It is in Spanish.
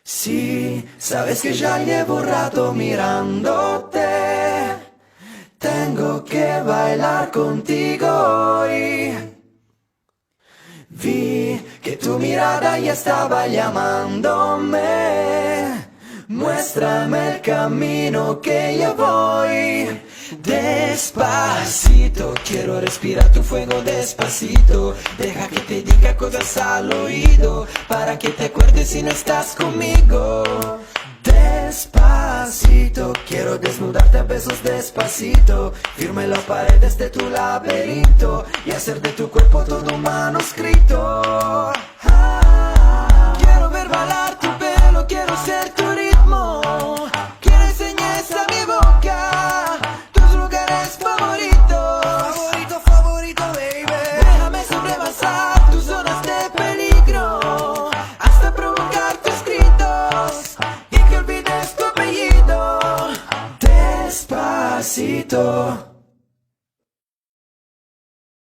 Sí, sabes que ya llevo un rato mirándote. Tengo que bailar contigo hoy. Vi que tu mirada ya estaba llamándome. Muéstrame el camino que yo voy. Despacito, quiero respirar tu fuego despacito. Deja que te diga cosas al oído, para que te acuerdes si no estás conmigo. Despacito, quiero desnudarte a besos despacito. Firme las paredes de tu laberinto y hacer de tu cuerpo todo un manuscrito. Quiero ver bailar tu pelo, quiero ser tu ritmo. Quiero enseñar a mi boca tus lugares favoritos. Favorito, favorito, baby. Déjame sobrepasar tus zonas de peligro, hasta provocar tus gritos y que olvides tu apellido. Despacito.